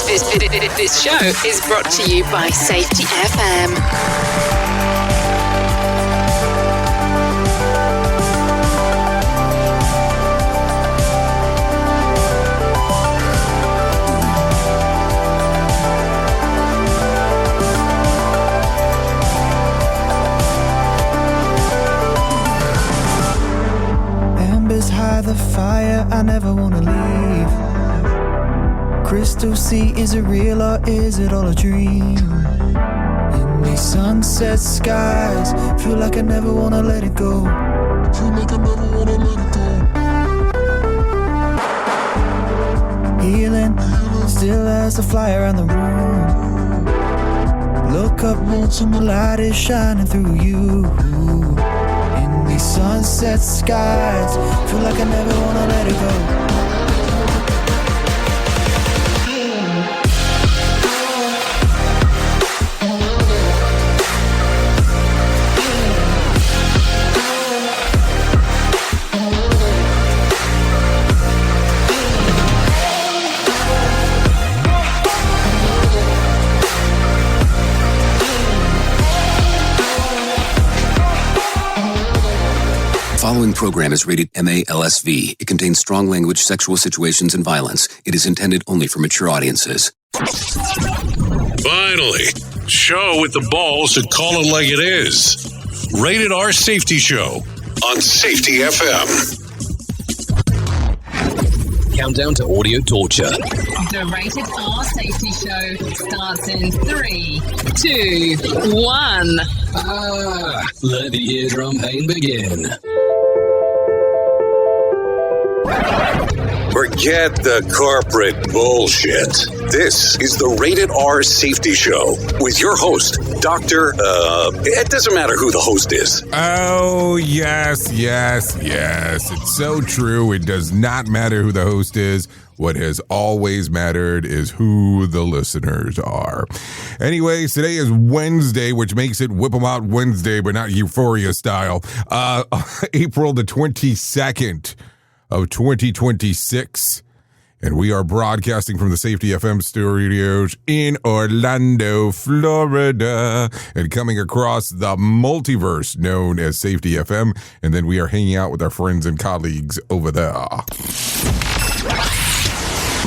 This show is brought to you by Safety FM. High the fire, I never wanna leave. Crystal sea, is it real or is it all a dream? In these sunset skies, feel like I never wanna let it go. Feel like I never wanna let it go. Healing, still as the fly around the room. Look up once and the light is shining through you. Sunset skies, feel like I never wanna let it go. The following program is rated MALSV. It contains strong language, sexual situations, and violence. It is intended only for mature audiences. Finally, show with the balls to call it like it is. Rated R Safety Show on Safety FM. Countdown to audio torture. The Rated R Safety Show starts in 3, 2, 1. Let the eardrum pain begin. Forget the corporate bullshit. This is the Rated R Safety Show with your host, Dr. It doesn't matter who the host is. Oh, yes. It's so true. It does not matter who the host is. What has always mattered is who the listeners are. Anyways, today is Wednesday, which makes it Whip 'em Out Wednesday, but not Euphoria style. April the 22nd of 2026. And we are broadcasting from the Safety FM studios in Orlando, Florida, and coming across the multiverse known as Safety FM. And then we are hanging out with our friends and colleagues over there.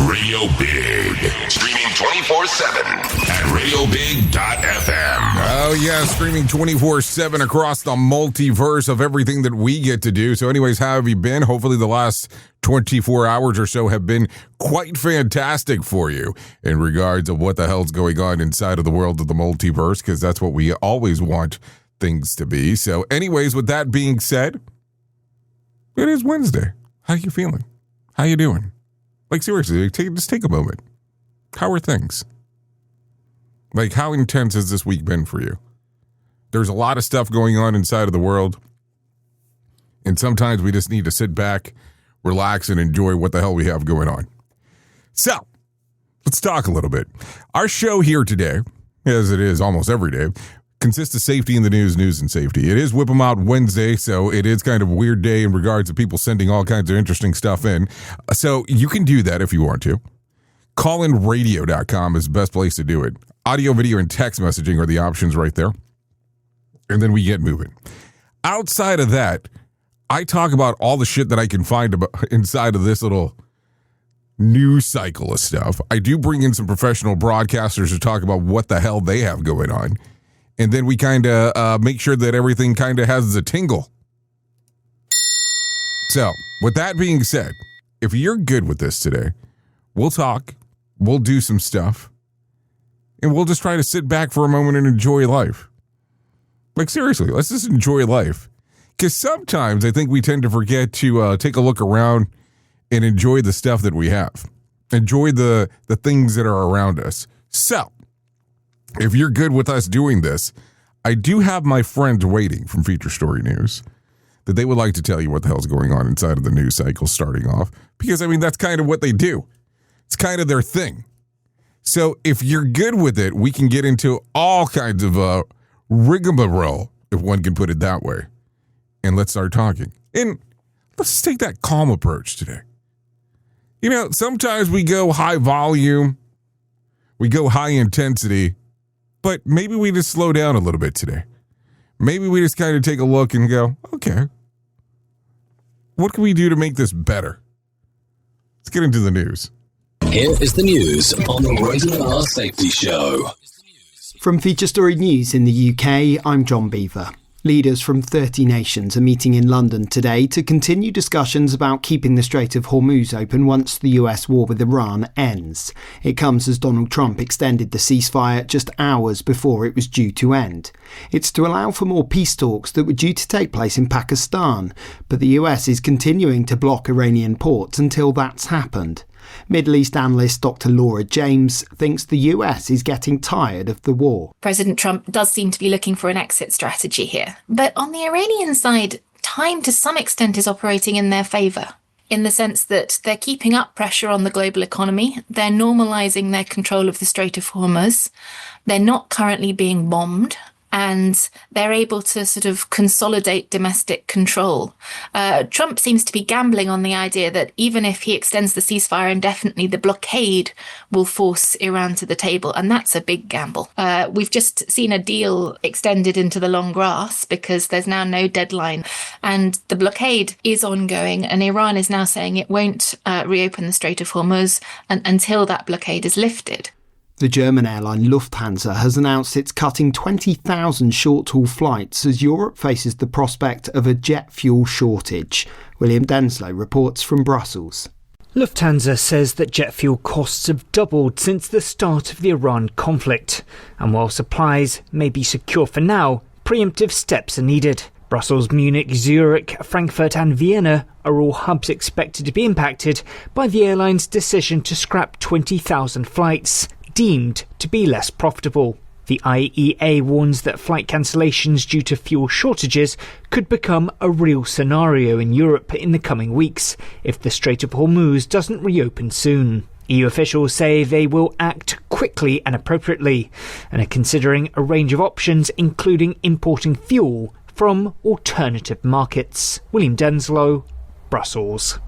Radio Big, streaming 24/7 at radiobig.fm. Oh yeah, streaming 24/7 across the multiverse of everything that we get to do. So anyways, how have you been? Hopefully the last 24 hours or so have been quite fantastic for you in regards of what the hell's going on inside of the world of the multiverse, because that's what we always want things to be. So anyways, with that being said, it is Wednesday. How you feeling? How you doing? Like, seriously, just take a moment. How are things? Like, how intense has this week been for you? There's a lot of stuff going on inside of the world. And sometimes we just need to sit back, relax, and enjoy what the hell we have going on. So, let's talk a little bit. Our show here today, as it is almost every day, consists of safety in the news and safety. It is Whip 'em Out Wednesday, so it is kind of a weird day in regards to people sending all kinds of interesting stuff in. So you can do that if you want to. Callinradio.com is the best place to do it. Audio, video, and text messaging are the options right there. And then we get moving. Outside of that, I talk about all the shit that I can find about inside of this little news cycle of stuff. I do bring in some professional broadcasters to talk about what the hell they have going on. And then we kind of make sure that everything kind of has a tingle. So, with that being said, if you're good with this today, we'll talk, we'll do some stuff, and we'll just try to sit back for a moment and enjoy life. Like, seriously, let's just enjoy life. Because sometimes I think we tend to forget to take a look around and enjoy the stuff that we have. Enjoy the things that are around us. So, if you're good with us doing this, I do have my friends waiting from Feature Story News that they would like to tell you what the hell's going on inside of the news cycle starting off. Because, I mean, that's kind of what they do. It's kind of their thing. So if you're good with it, we can get into all kinds of rigmarole, if one can put it that way. And let's start talking. And let's take that calm approach today. You know, sometimes we go high volume We go high intensity, but maybe we just slow down a little bit today. Maybe we just kind of take a look and go, okay, what can we do to make this better? Let's get into the news. Here is the news on the Rated R Safety Show. From Feature Story News in the UK, I'm John Beaver. Leaders from 30 nations are meeting in London today to continue discussions about keeping the Strait of Hormuz open once the US war with Iran ends. It comes as Donald Trump extended the ceasefire just hours before it was due to end. It's to allow for more peace talks that were due to take place in Pakistan, but the US is continuing to block Iranian ports until that's happened. Middle East analyst Dr. Laura James thinks the US is getting tired of the war. President Trump does seem to be looking for an exit strategy here. But on the Iranian side, time to some extent is operating in their favour, in the sense that they're keeping up pressure on the global economy, they're normalising their control of the Strait of Hormuz, they're not currently being bombed, and they're able to sort of consolidate domestic control. Trump seems to be gambling on the idea that even if he extends the ceasefire indefinitely, the blockade will force Iran to the table, and that's a big gamble. We've just seen a deal extended into the long grass because there's now no deadline, and the blockade is ongoing, and Iran is now saying it won't reopen the Strait of Hormuz until that blockade is lifted. The German airline Lufthansa has announced it's cutting 20,000 short-haul flights as Europe faces the prospect of a jet fuel shortage. William Denslow reports from Brussels. Lufthansa says that jet fuel costs have doubled since the start of the Iran conflict, and while supplies may be secure for now, preemptive steps are needed. Brussels, Munich, Zurich, Frankfurt and Vienna are all hubs expected to be impacted by the airline's decision to scrap 20,000 flights, deemed to be less profitable. The IEA warns that flight cancellations due to fuel shortages could become a real scenario in Europe in the coming weeks if the Strait of Hormuz doesn't reopen soon. EU officials say they will act quickly and appropriately and are considering a range of options, including importing fuel from alternative markets. William Denslow, Brussels.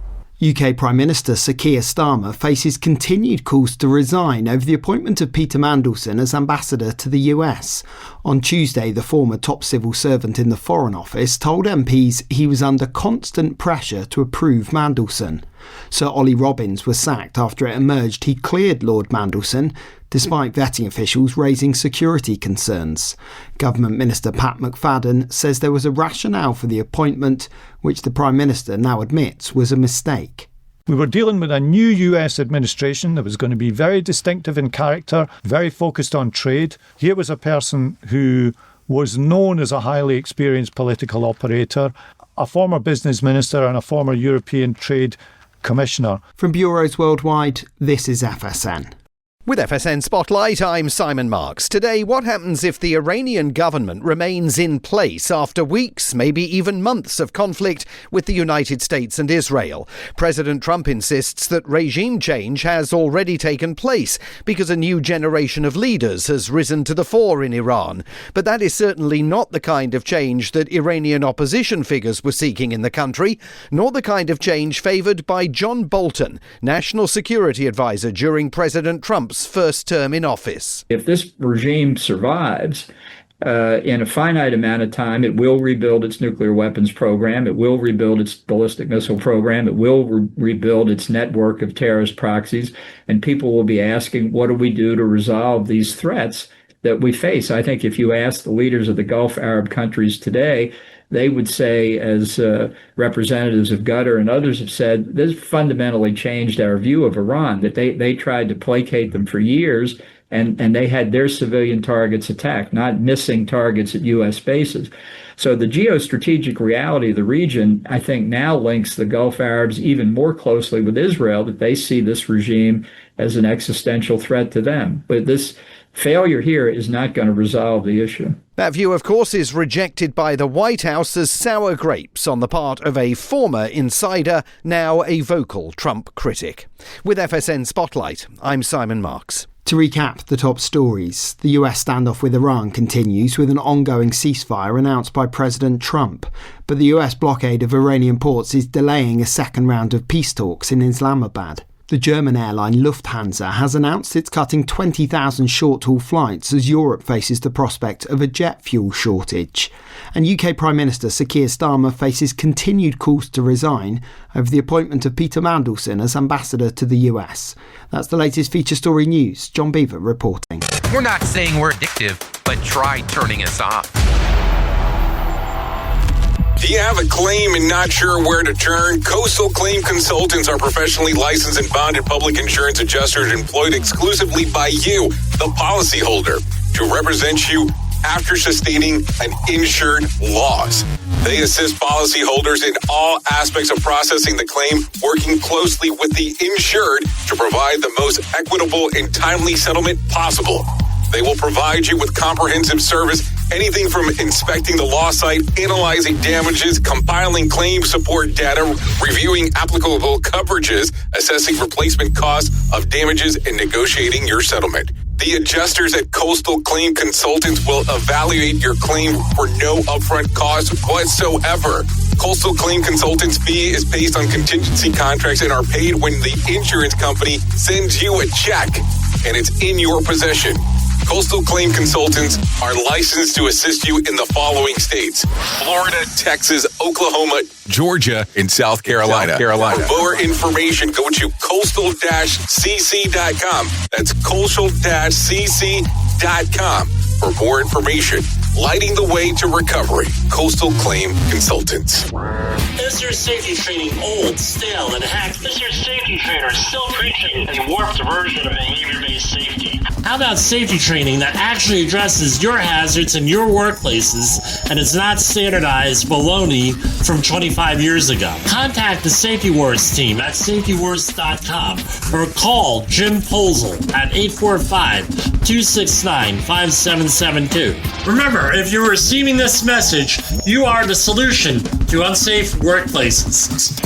UK Prime Minister Sir Keir Starmer faces continued calls to resign over the appointment of Peter Mandelson as ambassador to the US. On Tuesday, the former top civil servant in the Foreign Office told MPs he was under constant pressure to approve Mandelson. Sir Ollie Robbins was sacked after it emerged he cleared Lord Mandelson, despite vetting officials raising security concerns. Government Minister Pat McFadden says there was a rationale for the appointment, which the Prime Minister now admits was a mistake. We were dealing with a new US administration that was going to be very distinctive in character, very focused on trade. Here was a person who was known as a highly experienced political operator, a former business minister and a former European Trade Commissioner. From bureaus worldwide, this is FSN. With FSN Spotlight, I'm Simon Marks. Today, what happens if the Iranian government remains in place after weeks, maybe even months of conflict with the United States and Israel? President Trump insists that regime change has already taken place because a new generation of leaders has risen to the fore in Iran. But that is certainly not the kind of change that Iranian opposition figures were seeking in the country, nor the kind of change favoured by John Bolton, National Security Advisor during President Trump's first term in office. If this regime survives, in a finite amount of time, it will rebuild its nuclear weapons program, it will rebuild its ballistic missile program, it will rebuild its network of terrorist proxies, and people will be asking, what do we do to resolve these threats that we face? I think if you ask the leaders of the Gulf Arab countries today, they would say, as representatives of Qatar and others have said, this fundamentally changed our view of Iran, that they tried to placate them for years, and they had their civilian targets attacked, not missing targets at U.S. bases. So the geostrategic reality of the region, I think, now links the Gulf Arabs even more closely with Israel, that they see this regime as an existential threat to them. But this failure here is not going to resolve the issue. That view, of course, is rejected by the White House as sour grapes on the part of a former insider, now a vocal Trump critic. With FSN Spotlight, I'm Simon Marks. To recap the top stories, the US standoff with Iran continues with an ongoing ceasefire announced by President Trump, but the US blockade of Iranian ports is delaying a second round of peace talks in Islamabad. The German airline Lufthansa has announced it's cutting 20,000 short-haul flights as Europe faces the prospect of a jet fuel shortage. And UK Prime Minister Sir Keir Starmer faces continued calls to resign over the appointment of Peter Mandelson as ambassador to the US. That's the latest feature story news. John Beaver reporting. We're not saying we're addictive, but try turning us off. Do you have a claim and not sure where to turn? Coastal Claim Consultants are professionally licensed and bonded public insurance adjusters employed exclusively by you, the policyholder, to represent you after sustaining an insured loss. They assist policyholders in all aspects of processing the claim, working closely with the insured to provide the most equitable and timely settlement possible. They will provide you with comprehensive service, anything from inspecting the loss site, analyzing damages, compiling claim support data, reviewing applicable coverages, assessing replacement costs of damages, and negotiating your settlement. The adjusters at Coastal Claim Consultants will evaluate your claim for no upfront cost whatsoever. Coastal Claim Consultants' fee is based on contingency contracts and are paid when the insurance company sends you a check and it's in your possession. Coastal Claim Consultants are licensed to assist you in the following states: Florida, Texas, Oklahoma, Georgia, and South Carolina. For more information, go to coastal-cc.com. That's coastal-cc.com. For more information, lighting the way to recovery. Coastal Claim Consultants. Is your safety training old, stale, and hacked? Is your safety trainer still preaching a warped version of behavior-based safety? How about safety training that actually addresses your hazards in your workplaces and is not standardized baloney from 25 years ago? Contact the Safety Wars team at safetywars.com or call Jim Posel at 845-269-5772. Remember, if you're receiving this message, you are the solution to unsafe workplaces.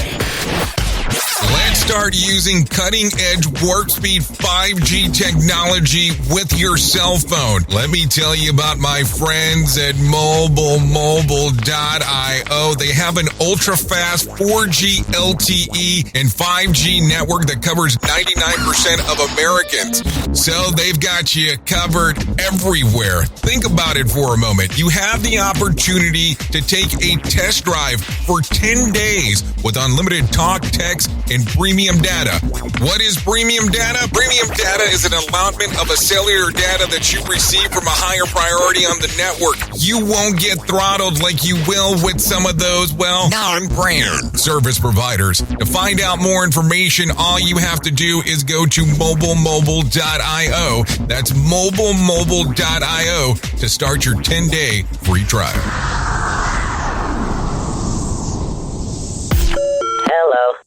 Let's start using cutting-edge warp speed 5G technology with your cell phone. Let me tell you about my friends at mobilemobile.io. They have an ultra-fast 4G LTE and 5G network that covers 99% of Americans. So they've got you covered everywhere. Think about it for a moment. You have the opportunity to take a test drive for 10 days with unlimited talk, text, and premium data. What is premium data? Premium data is an allotment of a cellular data that you receive from a higher priority on the network. You won't get throttled like you will with some of those, well, non-brand service providers. To find out more information, all you have to do is go to mobilemobile.io. That's mobilemobile.io to start your 10-day free trial.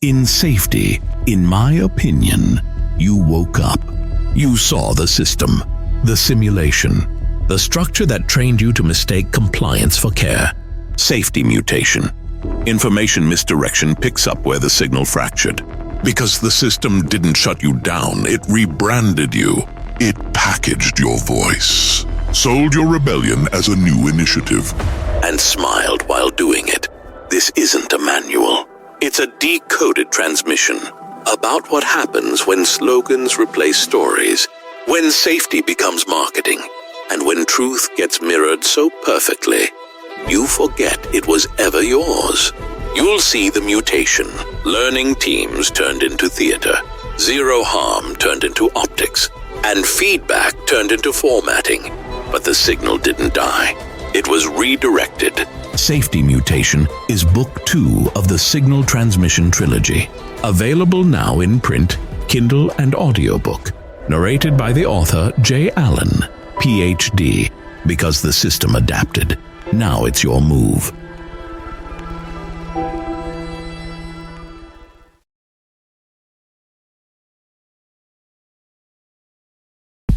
In safety, in my opinion, you woke up. You saw the system, the simulation, the structure that trained you to mistake compliance for care. Safety mutation. Information misdirection picks up where the signal fractured. Because the system didn't shut you down, it rebranded you. It packaged your voice, sold your rebellion as a new initiative, and smiled while doing it. This isn't a manual. It's a decoded transmission about what happens when slogans replace stories, when safety becomes marketing, and when truth gets mirrored so perfectly, you forget it was ever yours. You'll see the mutation. Learning teams turned into theater, zero harm turned into optics, and feedback turned into formatting. But the signal didn't die. It was redirected. Safety Mutation is Book 2 of the Signal Transmission Trilogy. Available now in print, Kindle, and audiobook. Narrated by the author J. Allen, Ph.D. Because the system adapted. Now it's your move.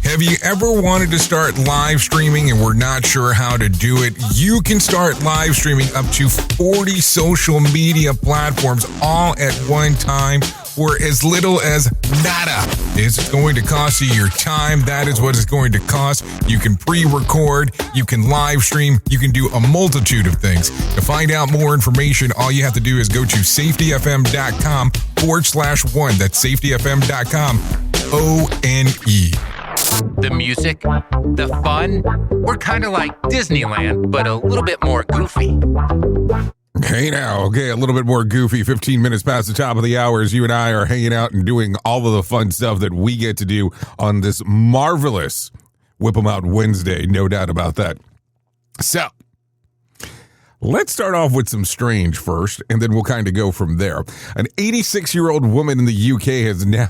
Have you ever wanted to start live streaming and were not sure how to do it? You can start live streaming up to 40 social media platforms all at one time for as little as nada. It's going to cost you your time. That is what it's going to cost. You can pre-record, you can live stream, you can do a multitude of things. To find out more information, all you have to do is go to safetyfm.com/one. That's safetyfm.com, ONE. The music, the fun, we're kind of like Disneyland, but a little bit more goofy. Hey now, okay, a little bit more goofy. 15 minutes past the top of the hour as you and I are hanging out and doing all of the fun stuff that we get to do on this marvelous Whip 'em Out Wednesday, no doubt about that. So, let's start off with some strange first, and then we'll kind of go from there. An 86-year-old woman in the UK has now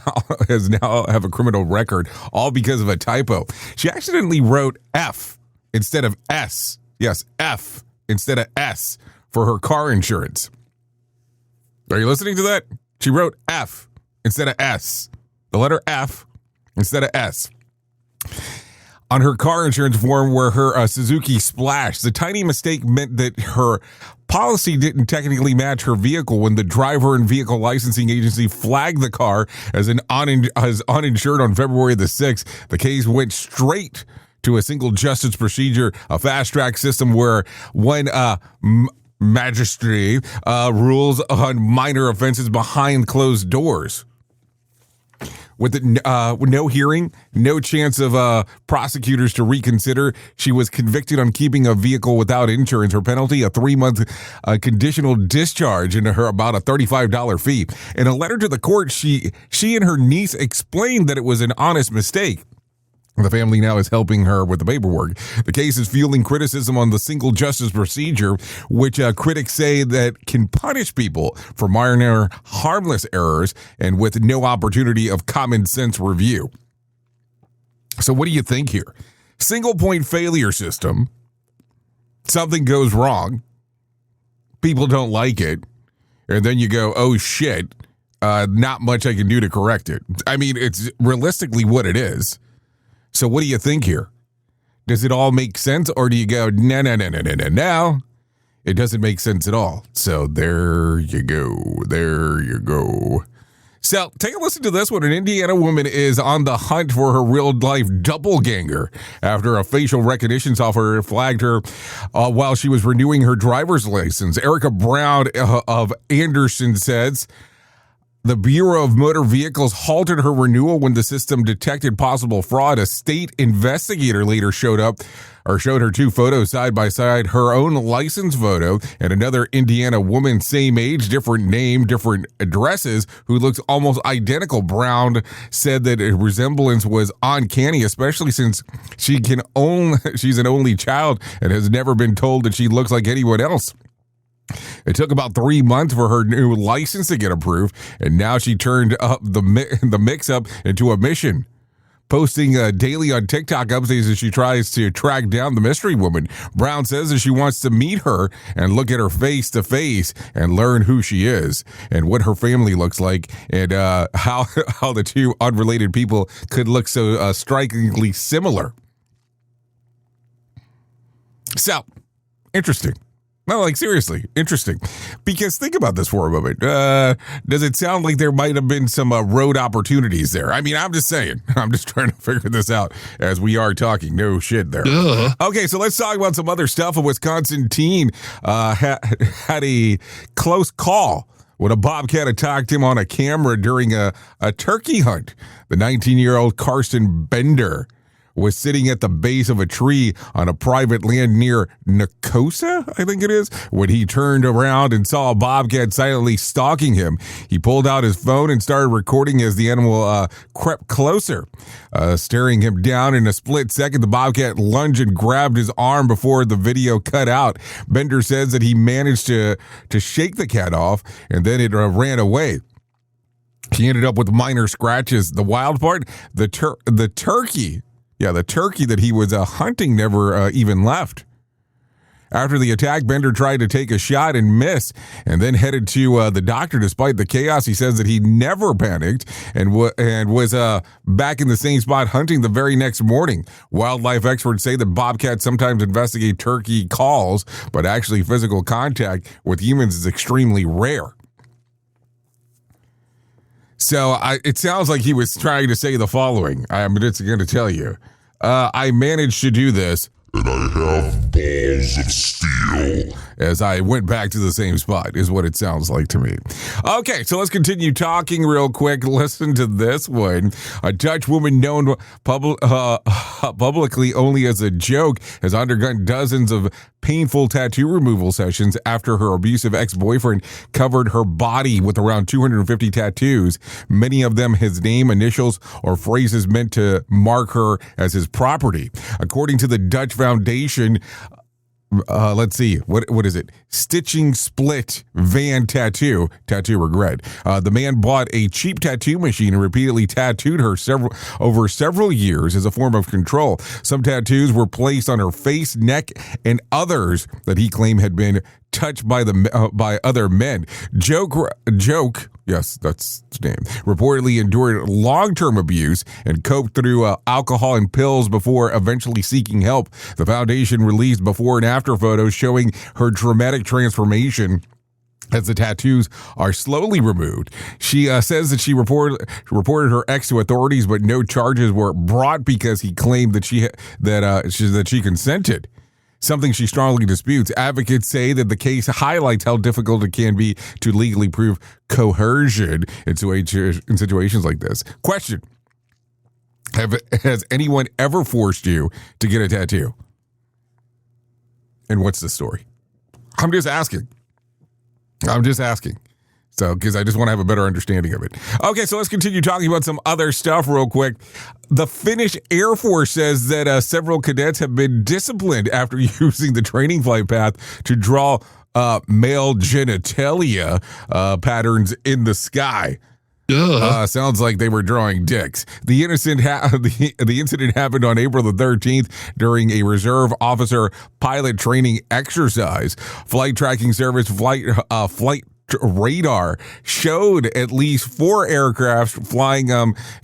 have a criminal record, all because of a typo. She accidentally wrote F instead of S. Yes, F instead of S for her car insurance. Are you listening to that? She wrote F instead of S. The letter F instead of S on her car insurance form where her Suzuki splashed. The tiny mistake meant that her policy didn't technically match her vehicle when the driver and vehicle licensing agency flagged the car as uninsured on February the 6th. The case went straight to a single justice procedure, a fast-track system where one magistrate rules on minor offenses behind closed doors. With no hearing, no chance of prosecutors to reconsider, she was convicted on keeping a vehicle without insurance. Her penalty, a 3-month conditional discharge and about a $35 fee. In a letter to the court, she and her niece explained that it was an honest mistake. The family now is helping her with the paperwork. The case is fueling criticism on the single justice procedure, which critics say that can punish people for minor, harmless errors and with no opportunity of common sense review. So what do you think here? Single point failure system. Something goes wrong. People don't like it. And then you go, oh shit, not much I can do to correct it. I mean, it's realistically what it is. So what do you think here? Does it all make sense, or do you go, no, it doesn't make sense at all? So there you go. So take a listen to this one. An Indiana woman is on the hunt for her real-life doppelganger after a facial recognition software flagged her while she was renewing her driver's license. Erica Brown of Anderson says, the Bureau of Motor Vehicles halted her renewal when the system detected possible fraud. A state investigator later showed her two photos side by side, her own license photo and another Indiana woman, same age, different name, different addresses, who looks almost identical. Brown said that a resemblance was uncanny, especially since she's an only child and has never been told that she looks like anyone else. It took about 3 months for her new license to get approved, and now she turned up the mix-up into a mission, posting daily on TikTok updates as she tries to track down the mystery woman. Brown says that she wants to meet her and look at her face to face and learn who she is and what her family looks like and how the two unrelated people could look so strikingly similar. So, interesting. No, like seriously, interesting. Because think about this for a moment. Does it sound like there might have been some road opportunities there? I mean, I'm just saying. I'm just trying to figure this out as we are talking. No shit there. Okay, so let's talk about some other stuff. A Wisconsin teen had a close call when a bobcat attacked him on a camera during a turkey hunt. The 19-year-old Karsten Bender was sitting at the base of a tree on a private land near Nicosa, I think it is, when he turned around and saw a bobcat silently stalking him. He pulled out his phone and started recording as the animal crept closer, staring him down. In a split second, the bobcat lunged and grabbed his arm before the video cut out. Bender says that he managed to shake the cat off, and then it ran away. He ended up with minor scratches. The wild part, the turkey. Yeah, the turkey that he was hunting never even left. After the attack, Bender tried to take a shot and missed, and then headed to the doctor. Despite the chaos, he says that he never panicked and was back in the same spot hunting the very next morning. Wildlife experts say that bobcats sometimes investigate turkey calls, but actually physical contact with humans is extremely rare. So it sounds like he was trying to say the following. I'm just going to tell you. I managed to do this, and I have balls of steel. As I went back to the same spot, is what it sounds like to me. Okay, so let's continue talking real quick. Listen to this one. A Dutch woman known publicly only as a joke has undergone dozens of painful tattoo removal sessions after her abusive ex-boyfriend covered her body with around 250 tattoos, many of them his name, initials, or phrases meant to mark her as his property. According to the Dutch Foundation, let's see, what is it? Stitching Split Van Tattoo Regret. The man bought a cheap tattoo machine and repeatedly tattooed her over several years as a form of control. Some tattoos were placed on her face, neck, and others that he claimed had been touched by other men. Joke, yes, that's his name, reportedly endured long-term abuse and coped through alcohol and pills before eventually seeking help. The foundation released before and after photos showing her dramatic transformation as the tattoos are slowly removed. She says that she reported her ex to authorities, but no charges were brought because he claimed that she consented. Something she strongly disputes. Advocates say that the case highlights how difficult it can be to legally prove coercion in situations like this. Question: has anyone ever forced you to get a tattoo? And what's the story? I'm just asking. So, because I just want to have a better understanding of it. Okay, so let's continue talking about some other stuff real quick. The Finnish Air Force says that several cadets have been disciplined after using the training flight path to draw male genitalia patterns in the sky. Sounds like they were drawing dicks. The incident happened on April the 13th during a reserve officer pilot training exercise. Flight tracking service flight radar showed at least 4 aircraft flying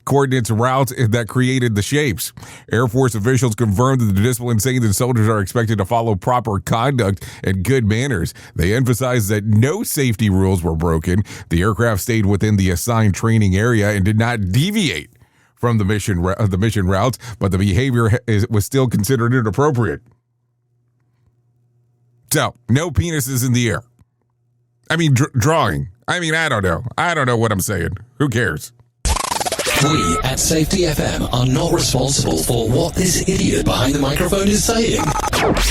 coordinates routes that created the shapes. Air Force officials confirmed that the discipline, saying that soldiers are expected to follow proper conduct and good manners. They emphasized that no safety rules were broken. The aircraft stayed within the assigned training area and did not deviate from the mission routes, but the behavior was still considered inappropriate. So, no penises in the air. I mean, drawing. I mean, I don't know. I don't know what I'm saying. Who cares? We at Safety FM are not responsible for what this idiot behind the microphone is saying.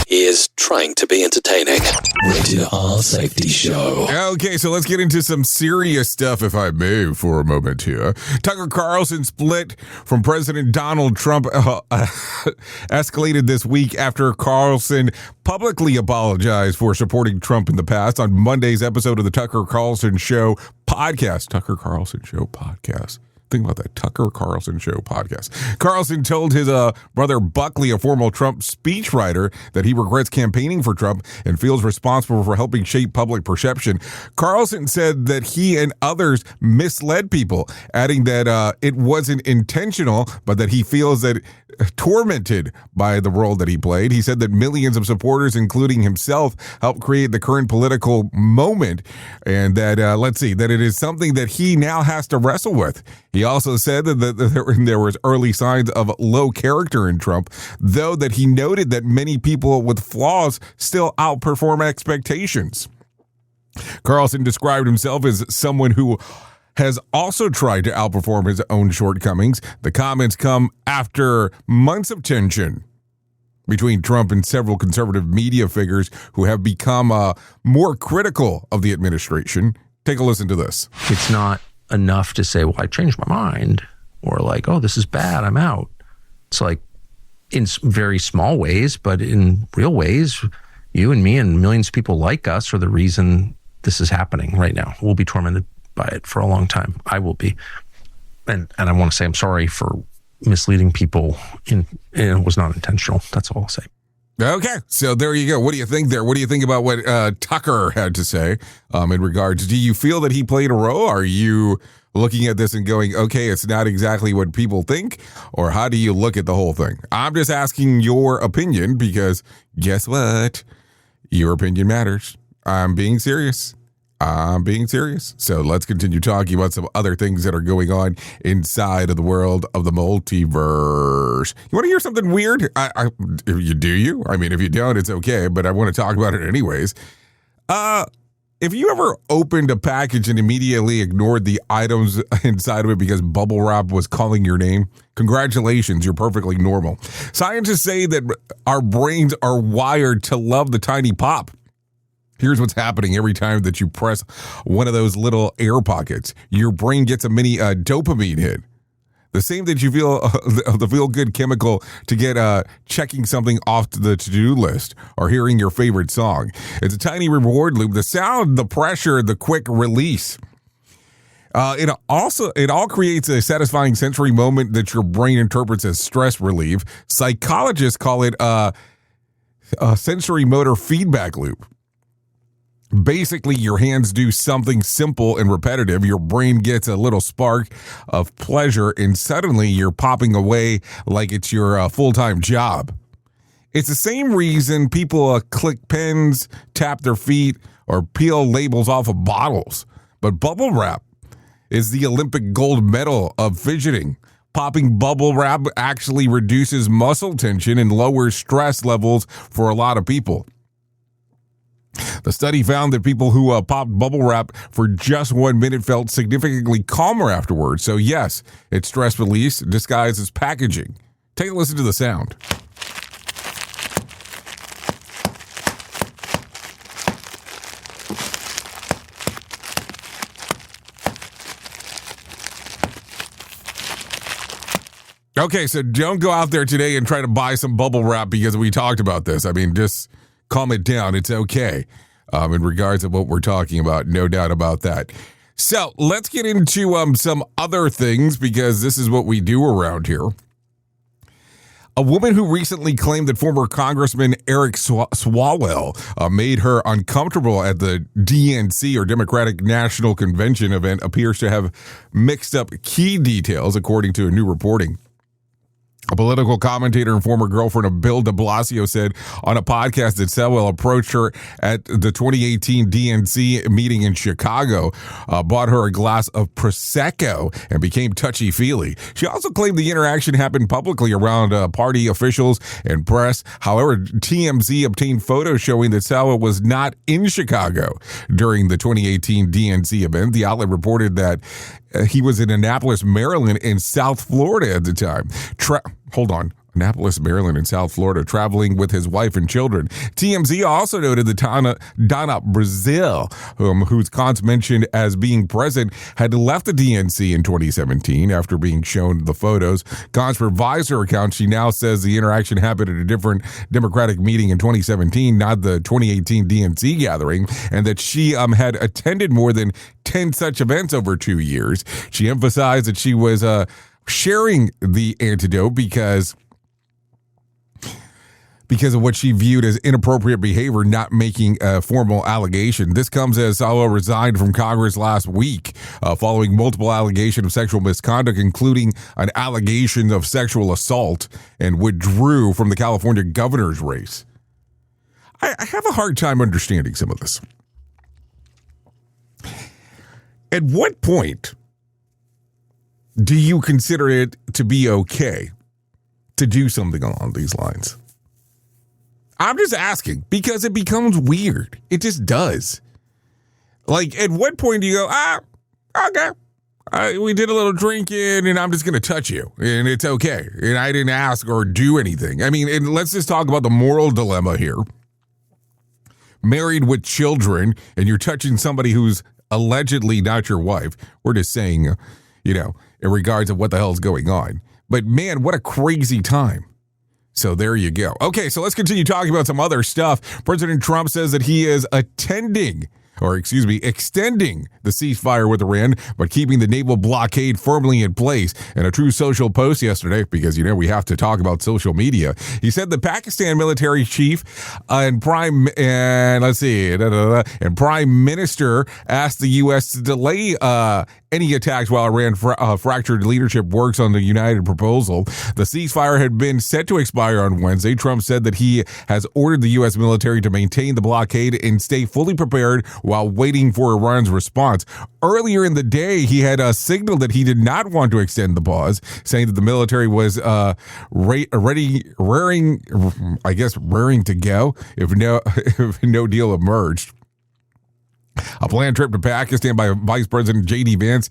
He is trying to be entertaining. Rated R Safety Show. Okay, so let's get into some serious stuff, if I may, for a moment here. Tucker Carlson split from President Donald Trump escalated this week after Carlson publicly apologized for supporting Trump in the past on Monday's episode of the Tucker Carlson Show podcast. Tucker Carlson Show podcast. Think about that, Tucker Carlson Show podcast. Carlson told his brother Buckley, a former Trump speechwriter, that he regrets campaigning for Trump and feels responsible for helping shape public perception. Carlson said that he and others misled people, adding that it wasn't intentional, but that he feels that tormented by the role that he played. He said that millions of supporters, including himself, helped create the current political moment, and that, that it is something that he now has to wrestle with. He also said that there was early signs of low character in Trump, though that he noted that many people with flaws still outperform expectations. Carlson described himself as someone who has also tried to outperform his own shortcomings. The comments come after months of tension between Trump and several conservative media figures who have become more critical of the administration. Take a listen to this. It's not enough to say, well, I changed my mind, or like, oh, this is bad, I'm out. It's like in very small ways, but in real ways, you and me and millions of people like us are the reason this is happening right now. We'll be tormented by it for a long time. I will be. And I want to say I'm sorry for misleading people, and it was not intentional. That's all I'll say. Okay, so there you go. What do you think there? What do you think about what Tucker had to say in regards? Do you feel that he played a role? Are you looking at this and going, okay, it's not exactly what people think? Or how do you look at the whole thing? I'm just asking your opinion because guess what? Your opinion matters. I'm being serious. I'm being serious. So let's continue talking about some other things that are going on inside of the world of the multiverse. You want to hear something weird? Do you? I mean, if you don't, it's okay, but I want to talk about it anyways. If you ever opened a package and immediately ignored the items inside of it because bubble wrap was calling your name, congratulations, you're perfectly normal. Scientists say that our brains are wired to love the tiny pop. Here's what's happening every time that you press one of those little air pockets. Your brain gets a mini dopamine hit. The same that you feel, the feel-good chemical to get checking something off the to-do list or hearing your favorite song. It's a tiny reward loop. The sound, the pressure, the quick release. It all creates a satisfying sensory moment that your brain interprets as stress relief. Psychologists call it a sensory motor feedback loop. Basically, your hands do something simple and repetitive. Your brain gets a little spark of pleasure, and suddenly you're popping away like it's your full-time job. It's the same reason people click pens, tap their feet, or peel labels off of bottles. But bubble wrap is the Olympic gold medal of fidgeting. Popping bubble wrap actually reduces muscle tension and lowers stress levels for a lot of people. The study found that people who popped bubble wrap for just 1 minute felt significantly calmer afterwards. So yes, it's stress release disguised as packaging. Take a listen to the sound. Okay, so don't go out there today and try to buy some bubble wrap because we talked about this. I mean, just calm it down. It's okay. In regards to what we're talking about, no doubt about that. So let's get into some other things because this is what we do around here. A woman who recently claimed that former Congressman Eric Swalwell made her uncomfortable at the DNC or Democratic National Convention event appears to have mixed up key details, according to a new reporting. A political commentator and former girlfriend of Bill de Blasio said on a podcast that Swalwell approached her at the 2018 DNC meeting in Chicago, bought her a glass of Prosecco, and became touchy-feely. She also claimed the interaction happened publicly around party officials and press. However, TMZ obtained photos showing that Swalwell was not in Chicago during the 2018 DNC event. The outlet reported that he was in Annapolis, Maryland, and South Florida at the time. Annapolis, Maryland, and South Florida, traveling with his wife and children. TMZ also noted that Donna Brazil, whose cons mentioned as being present, had left the DNC in 2017 after being shown the photos. Cons revised her account. She now says the interaction happened at a different Democratic meeting in 2017, not the 2018 DNC gathering, and that she had attended more than 10 such events over 2 years. She emphasized that she was sharing the antidote because of what she viewed as inappropriate behavior, not making a formal allegation. This comes as Swalwell resigned from Congress last week following multiple allegations of sexual misconduct, including an allegation of sexual assault, and withdrew from the California governor's race. I have a hard time understanding some of this. At what point do you consider it to be okay to do something along these lines? I'm just asking because it becomes weird. It just does. Like, at what point do you go, okay, we did a little drinking and I'm just going to touch you and it's okay. And I didn't ask or do anything. I mean, and let's just talk about the moral dilemma here. Married with children and you're touching somebody who's allegedly not your wife. We're just saying, in regards of what the hell's going on. But man, what a crazy time. So there you go. Okay, so let's continue talking about some other stuff. President Trump says that he is extending the ceasefire with Iran, but keeping the naval blockade firmly in place. In a True Social post yesterday, because we have to talk about social media, he said the Pakistan military chief and prime minister asked the U.S. to delay any attacks while Iran fractured leadership works on the united proposal. The ceasefire had been set to expire on Wednesday. Trump said that he has ordered the U.S. military to maintain the blockade and stay fully prepared while waiting for Iran's response. Earlier in the day, he had signaled that he did not want to extend the pause, saying that the military was raring to go if no deal emerged. A planned trip to Pakistan by Vice President J.D. Vance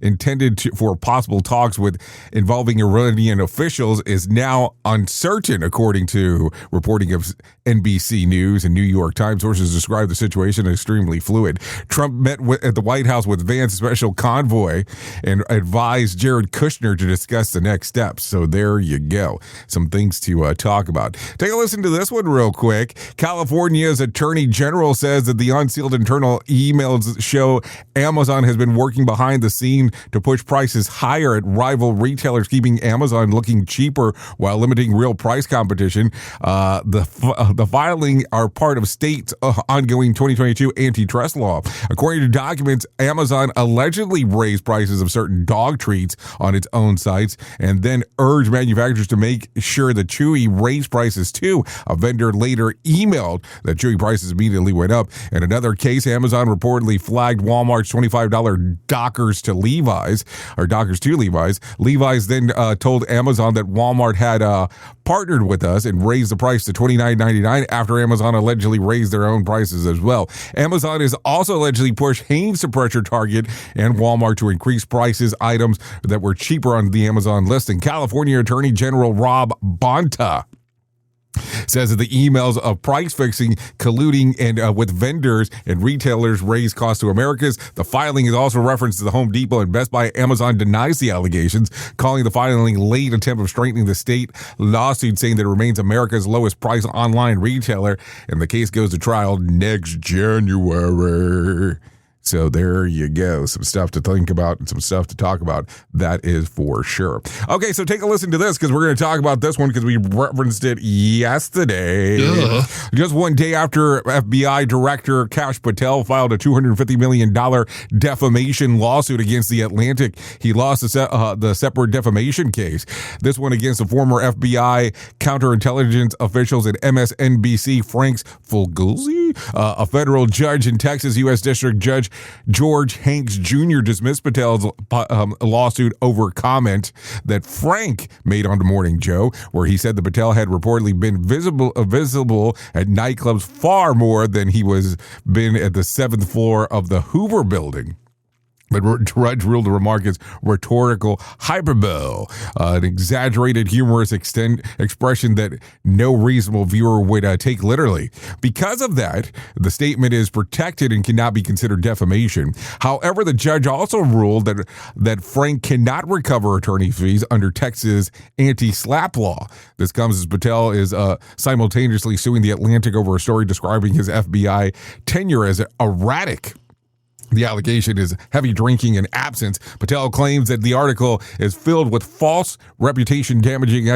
intended for possible talks involving Iranian officials is now uncertain, according to reporting of NBC News and New York Times. Sources describe the situation as extremely fluid. Trump met at the White House with Vance's special convoy and advised Jared Kushner to discuss the next steps. So there you go. Some things to talk about. Take a listen to this one real quick. California's Attorney General says that the unsealed internal emails show Amazon has been working behind the scene to push prices higher at rival retailers, keeping Amazon looking cheaper while limiting real price competition. The filing are part of state's ongoing 2022 antitrust law. According to documents, Amazon allegedly raised prices of certain dog treats on its own sites and then urged manufacturers to make sure that Chewy raised prices too. A vendor later emailed that Chewy prices immediately went up. In another case, Amazon reportedly flagged Walmart's $25 Dockers to Levi's. Levi's then told Amazon that Walmart had partnered with us and raised the price to $29.99 after Amazon allegedly raised their own prices as well. Amazon has also allegedly pushed Hanes to pressure Target and Walmart to increase prices items that were cheaper on the Amazon listing. California Attorney General Rob Bonta says that the emails of price fixing, colluding, and with vendors and retailers raise costs to Americans. The filing is also referenced to the Home Depot and Best Buy. Amazon denies the allegations, calling the filing late attempt of straightening the state lawsuit, saying that it remains America's lowest price online retailer, and the case goes to trial next January. So there you go. Some stuff to think about and some stuff to talk about. That is for sure. Okay, so take a listen to this because we're going to talk about this one because we referenced it yesterday. Just one day after FBI Director Kash Patel filed a $250 million defamation lawsuit against The Atlantic, he lost the separate defamation case. This one against the former FBI counterintelligence officials at MSNBC, Frank Fulguzzi, a federal judge in Texas, U.S. District Judge George Hanks Jr. dismissed Patel's lawsuit over comment that Frank made on The Morning Joe, where he said that Patel had reportedly been visible at nightclubs far more than he was been at the 7th floor of the Hoover Building. But Drudge ruled the remark as rhetorical hyperbole, an exaggerated, humorous expression that no reasonable viewer would take literally. Because of that, the statement is protected and cannot be considered defamation. However, the judge also ruled that Frank cannot recover attorney fees under Texas anti-SLAPP law. This comes as Patel is simultaneously suing The Atlantic over a story describing his FBI tenure as erratic. The allegation is heavy drinking and absence. Patel claims that the article is filled with false, reputation-damaging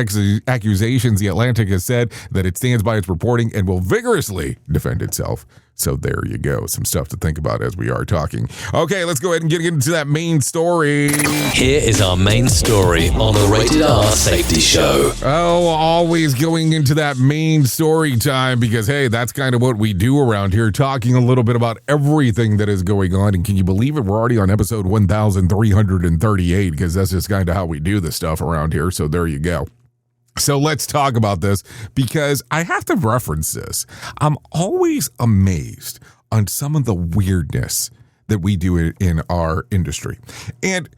accusations. The Atlantic has said that it stands by its reporting and will vigorously defend itself. So there you go. Some stuff to think about as we are talking. Okay, let's go ahead and get into that main story. Here is our main story on the Rated R Safety Show. Oh, always going into that main story time because, hey, that's kind of what we do around here, talking a little bit about everything that is going on. And can you believe it? We're already on episode 1338 because that's just kind of how we do this stuff around here. So there you go. So let's talk about this because I have to reference this. I'm always amazed on some of the weirdness that we do in our industry. And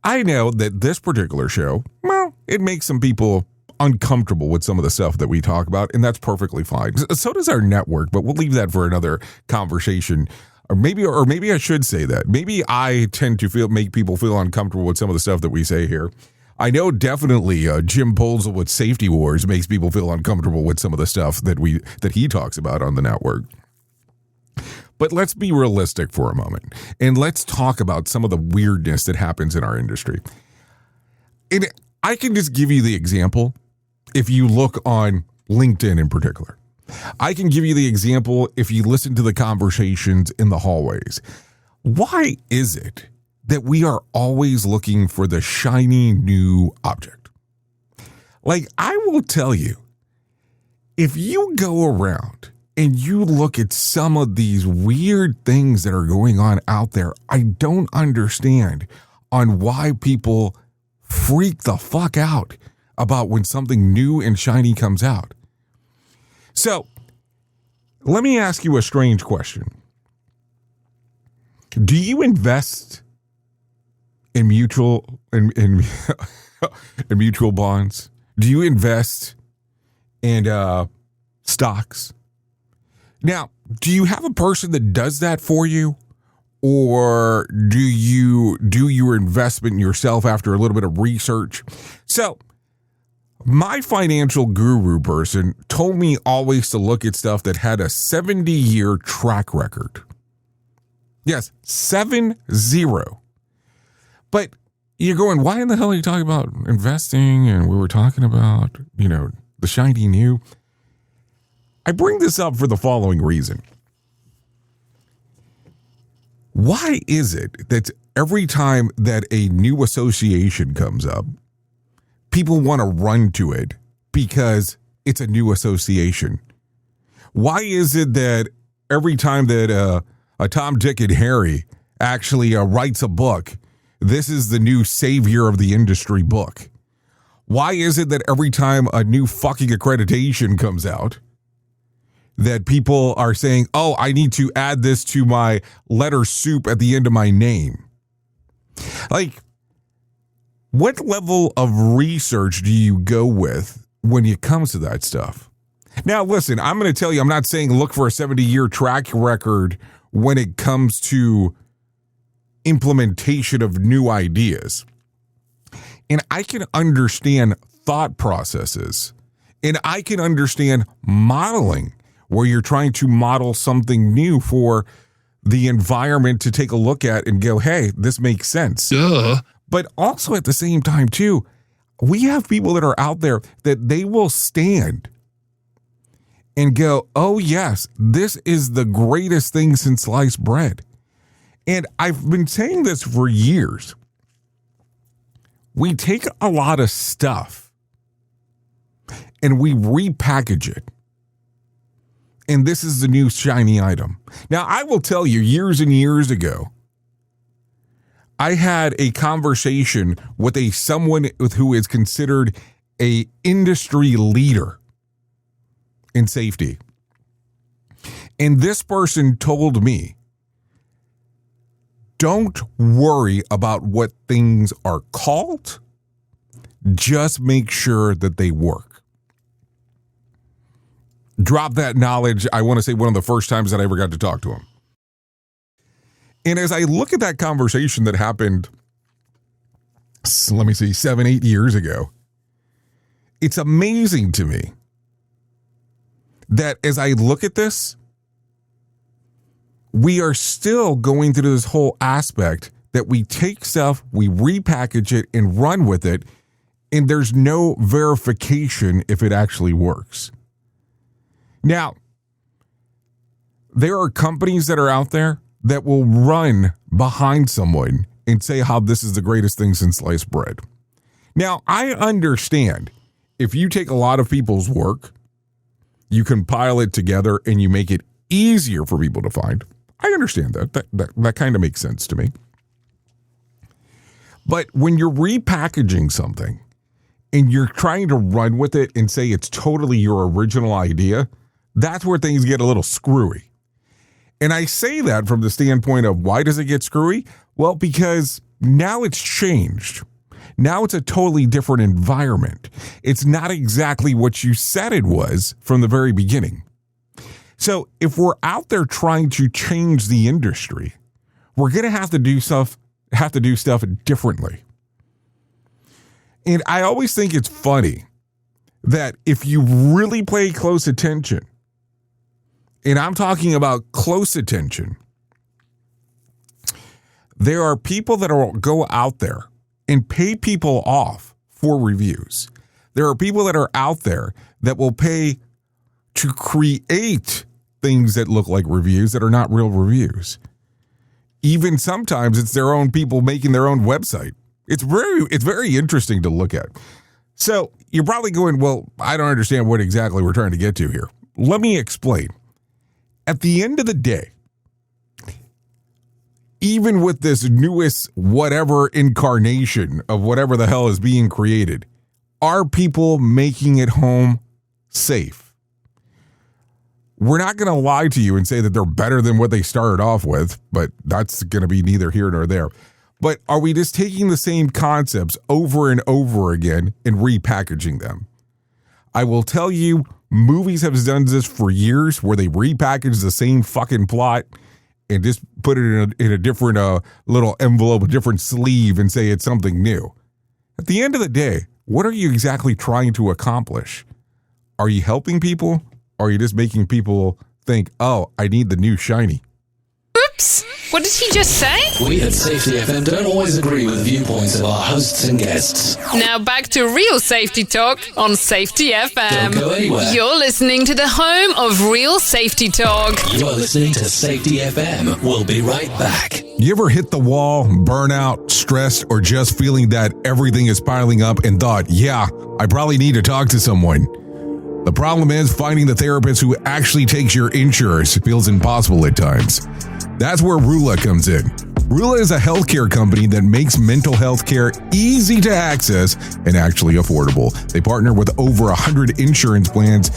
I know that this particular show, well, it makes some people uncomfortable with some of the stuff that we talk about, and that's perfectly fine. So does our network, but we'll leave that for another conversation. Or maybe I should say that. Maybe I tend to make people feel uncomfortable with some of the stuff that we say here. I know definitely Jim Polzel with Safety Wars makes people feel uncomfortable with some of the stuff that he talks about on the network. But let's be realistic for a moment, and let's talk about some of the weirdness that happens in our industry. And I can just give you the example if you look on LinkedIn in particular. I can give you the example if you listen to the conversations in the hallways. Why is it that we are always looking for the shiny new object. Like, I will tell you, if you go around and you look at some of these weird things that are going on out there, I don't understand on why people freak the fuck out about when something new and shiny comes out. So, let me ask you a strange question. Do you invest in mutual in mutual bonds? Do you invest in stocks? Now, do you have a person that does that for you? Or do you do your investment yourself after a little bit of research? So, my financial guru person told me always to look at stuff that had a 70-year track record. Yes, 70. But you're going, why in the hell are you talking about investing? And we were talking about, the shiny new. I bring this up for the following reason. Why is it that every time that a new association comes up, people want to run to it because it's a new association? Why is it that every time that a Tom, Dick, and Harry actually writes a book, this is the new savior of the industry book? Why is it that every time a new fucking accreditation comes out, that people are saying, oh, I need to add this to my letter soup at the end of my name? Like, what level of research do you go with when it comes to that stuff? Now, listen, I'm going to tell you, I'm not saying look for a 70-year track record when it comes to implementation of new ideas. And I can understand thought processes, and I can understand modeling, where you're trying to model something new for the environment to take a look at and go, hey, this makes sense. Duh. But also at the same time, too, we have people that are out there that they will stand and go, oh, yes, this is the greatest thing since sliced bread. And I've been saying this for years. We take a lot of stuff and we repackage it. And this is the new shiny item. Now, I will tell you, years and years ago, I had a conversation with someone who is considered a industry leader in safety. And this person told me, don't worry about what things are called. Just make sure that they work. Drop that knowledge. I want to say one of the first times that I ever got to talk to him. And as I look at that conversation that happened, 7-8 years ago, it's amazing to me that as I look at this, we are still going through this whole aspect that we take stuff, we repackage it and run with it, and there's no verification if it actually works. Now, there are companies that are out there that will run behind someone and say how this is the greatest thing since sliced bread. Now, I understand if you take a lot of people's work, you compile it together and you make it easier for people to find. I understand that. That kind of makes sense to me. But when you're repackaging something and you're trying to run with it and say it's totally your original idea, that's where things get a little screwy. And I say that from the standpoint of why does it get screwy? Well, because now it's changed. Now it's a totally different environment. It's not exactly what you said it was from the very beginning. So if we're out there trying to change the industry, we're going to have to do stuff differently. And I always think it's funny that if you really pay close attention, and I'm talking about close attention, there are people that will go out there and pay people off for reviews. There are people that are out there that will pay to create things that look like reviews that are not real reviews. Even sometimes it's their own people making their own website. It's very interesting to look at. So you're probably going, well, I don't understand what exactly we're trying to get to here. Let me explain. At the end of the day, even with this newest whatever incarnation of whatever the hell is being created, are people making it home safe? We're not going to lie to you and say that they're better than what they started off with, but that's going to be neither here nor there. But are we just taking the same concepts over and over again and repackaging them? I will tell you, movies have done this for years where they repackage the same fucking plot and just put it in a different little envelope, a different sleeve, and say it's something new. At the end of the day, what are you exactly trying to accomplish? Are you helping people? Or are you just making people think, oh, I need the new shiny? Oops! What did he just say? We at Safety FM don't always agree with the viewpoints of our hosts and guests. Now back to real safety talk on Safety FM. Don't go anywhere. You're listening to the home of real safety talk. You are listening to Safety FM. We'll be right back. You ever hit the wall, burnout, stressed, or just feeling that everything is piling up and thought, yeah, I probably need to talk to someone? The problem is finding the therapist who actually takes your insurance feels impossible at times. That's where Rula comes in. Rula is a healthcare company that makes mental health care easy to access and actually affordable. They partner with over 100 insurance plans,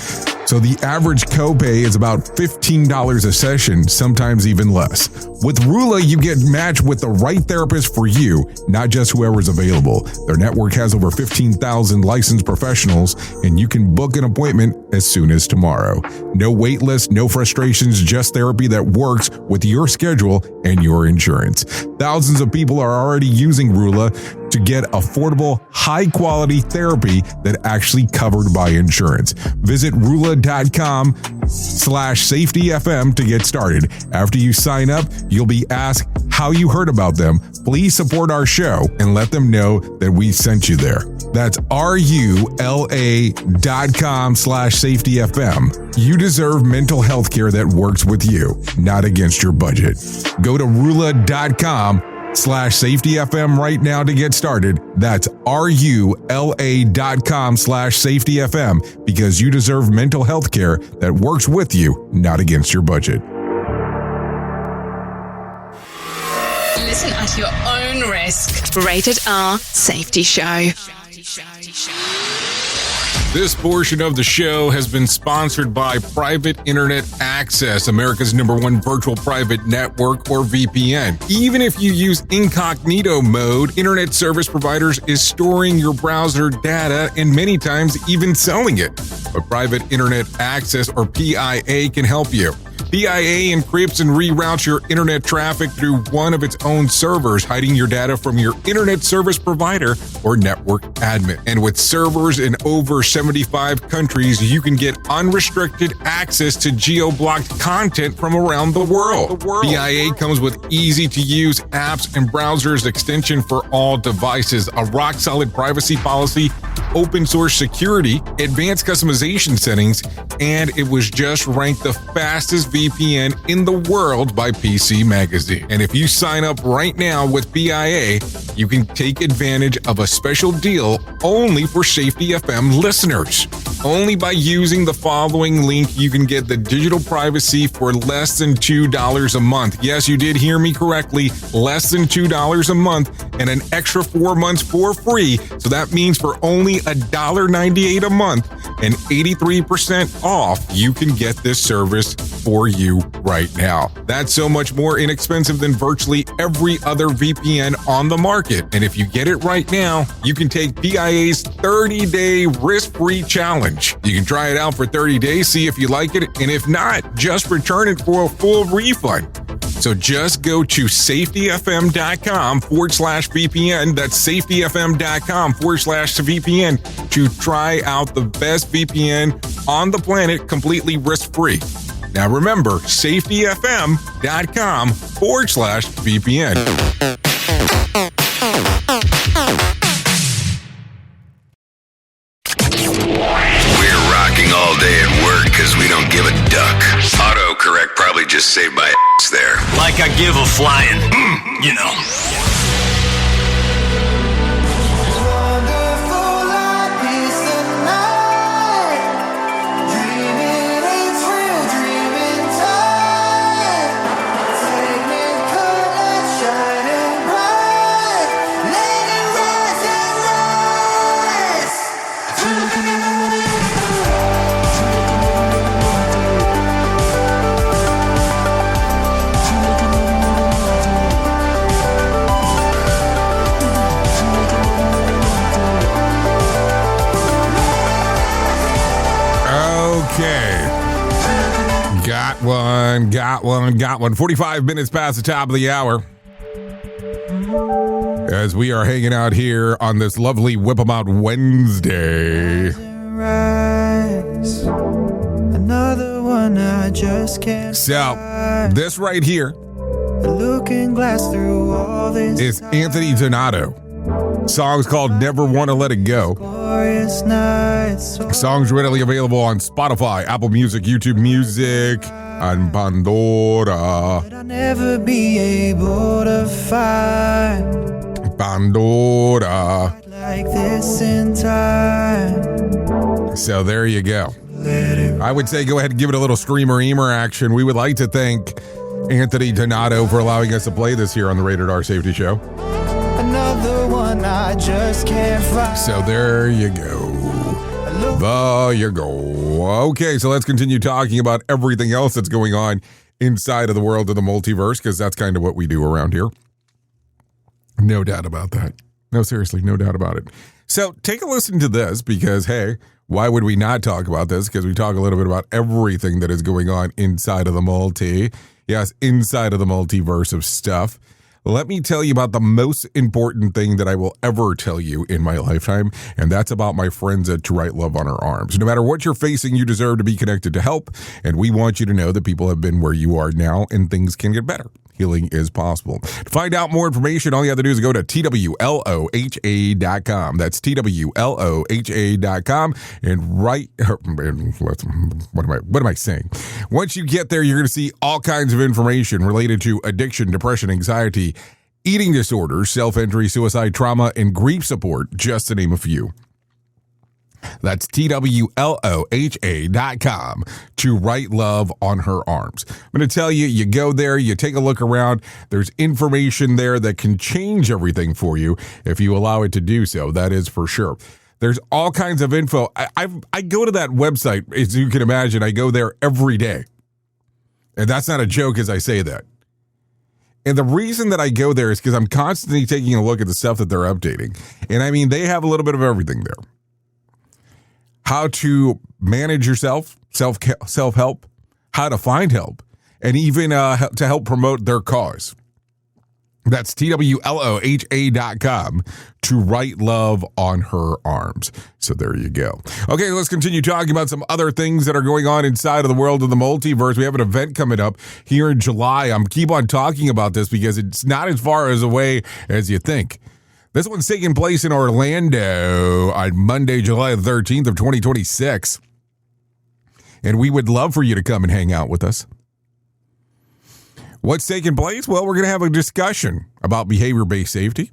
so the average copay is about $15 a session, sometimes even less. With Rula, you get matched with the right therapist for you, not just whoever's available. Their network has over 15,000 licensed professionals, and you can book an appointment as soon as tomorrow. No wait list, no frustrations, just therapy that works with your schedule and your insurance. Thousands of people are already using Rula to get affordable, high-quality therapy that actually covered by insurance. Visit Rula.com/safetyfm to get started. After you sign up, you'll be asked how you heard about them. Please support our show and let them know that we sent you there. That's RULA.com/safetyfm. You deserve mental health care that works with you, not against your budget. Go to Rula.com/safetyfm right now to get started. That's RULA.com/safetyfm because you deserve mental health care that works with you, not against your budget. Listen at your own risk. Rated R Safety Show. This portion of the show has been sponsored by Private Internet Access, America's #1 virtual private network, or VPN. Even if you use incognito mode, internet service providers is storing your browser data and many times even selling it. But Private Internet Access, or PIA, can help you. PIA encrypts and reroutes your internet traffic through one of its own servers, hiding your data from your internet service provider or network admin. And with servers in over 75 countries, you can get unrestricted access to geo-blocked content from around the world. PIA comes with easy-to-use apps and browsers extension for all devices, a rock-solid privacy policy, open-source security, advanced customization settings, and it was just ranked the fastest VPN in the world by PC Magazine. And if you sign up right now with PIA, you can take advantage of a special deal only for Safety FM listeners. Only by using the following link, you can get the digital privacy for less than $2 a month. Yes, you did hear me correctly, less than $2 a month and an extra 4 months for free. So that means for only $1.98 a month and 83% off, you can get this service for you right now. That's so much more inexpensive than virtually every other VPN on the market. And if you get it right now, you can take PIA's 30-day risk-free challenge. You can try it out for 30 days, see if you like it, and if not, just return it for a full refund. So just go to safetyfm.com/VPN. That's safetyfm.com/VPN to try out the best VPN on the planet completely risk-free. Now remember, safetyfm.com/VPN. We're rocking all day at work because we don't give a duck. Autocorrect probably just saved my ass there. Like I give a flying. you know. Got one. 45 minutes past the top of the hour. As we are hanging out here on this lovely Whip 'em Out Wednesday. Another one I just can't. So, this right here Looking glass through all this is Anthony Donato. Song's called Never Wanna Let It Go. Song's readily available on Spotify, Apple Music, YouTube Music, and Pandora. I'll never be able to find Pandora. like this in time. So there you go. I would say go ahead and give it a little screamer-eamer action. We would like to thank Anthony Donato for allowing us to play this here on the Rated R Safety Show. Another one I just can't find. So there you go. There you go. Okay, so let's continue talking about everything else that's going on inside of the world of the multiverse, because that's kind of what we do around here. No doubt about that. No, seriously, no doubt about it. So take a listen to this, because, hey, why would we not talk about this? Because we talk a little bit about everything that is going on inside of the inside of the multiverse of stuff. Let me tell you about the most important thing that I will ever tell you in my lifetime, and that's about my friends at To Write Love on Her Arms. No matter what you're facing, you deserve to be connected to help, and we want you to know that people have been where you are now, and things can get better. Healing is possible. To find out more information, all you have to do is go to TWLOHA.com. That's TWLOHA.com. And what am I saying? Once you get there, you're going to see all kinds of information related to addiction, depression, anxiety, eating disorders, self-injury, suicide, trauma, and grief support, just to name a few. That's TWLOHA.com. To Write Love on Her Arms. I'm going to tell you, you go there, you take a look around. There's information there that can change everything for you if you allow it to do so. That is for sure. There's all kinds of info. I go to that website, as you can imagine. I go there every day. And that's not a joke as I say that. And the reason that I go there is because I'm constantly taking a look at the stuff that they're updating. And I mean, they have a little bit of everything there. How to manage yourself, self-help, how to find help, and even to help promote their cause. That's TWLOHA.com. To Write Love on Her Arms. So there you go. Okay, let's continue talking about some other things that are going on inside of the world of the multiverse. We have an event coming up here in July. I'm keep on talking about this because it's not as far as away as you think. This one's taking place in Orlando on Monday, July 13th of 2026. And we would love for you to come and hang out with us. What's taking place? Well, we're going to have a discussion about behavior-based safety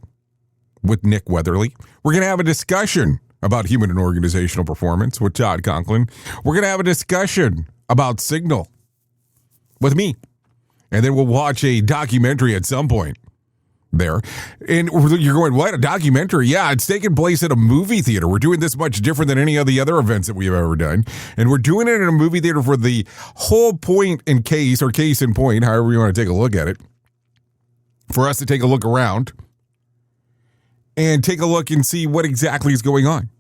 with Nick Weatherly. We're going to have a discussion about human and organizational performance with Todd Conklin. We're going to have a discussion about Signal with me. And then we'll watch a documentary at some point there. And you're going, what, a documentary? Yeah, it's taking place at a movie theater. We're doing this much different than any of the other events that we've ever done. And we're doing it in a movie theater for the whole point in case, or case in point, however you want to take a look at it, for us to take a look around and take a look and see what exactly is going on.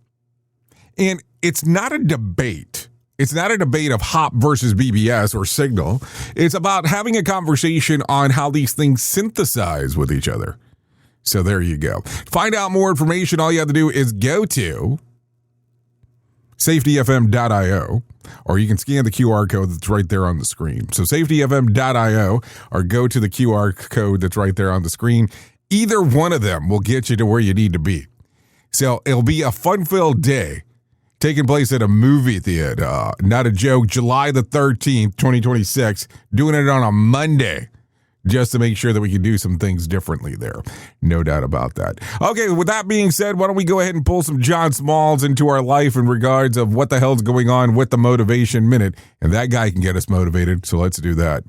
And it's not a debate. It's not a debate of HOP versus BBS or Signal. It's about having a conversation on how these things synthesize with each other. So there you go. To find out more information, all you have to do is go to safetyfm.io, or you can scan the QR code that's right there on the screen. So safetyfm.io, or go to the QR code that's right there on the screen. Either one of them will get you to where you need to be. So it'll be a fun-filled day. Taking place at a movie theater. Not a joke. July the 13th, 2026. Doing it on a Monday. just to make sure that we can do some things differently there. No doubt about that. Okay, with that being said, why don't we go ahead and pull some John Smalls into our life in regards of what the hell's going on with the Motivation Minute. And that guy can get us motivated, so let's do that.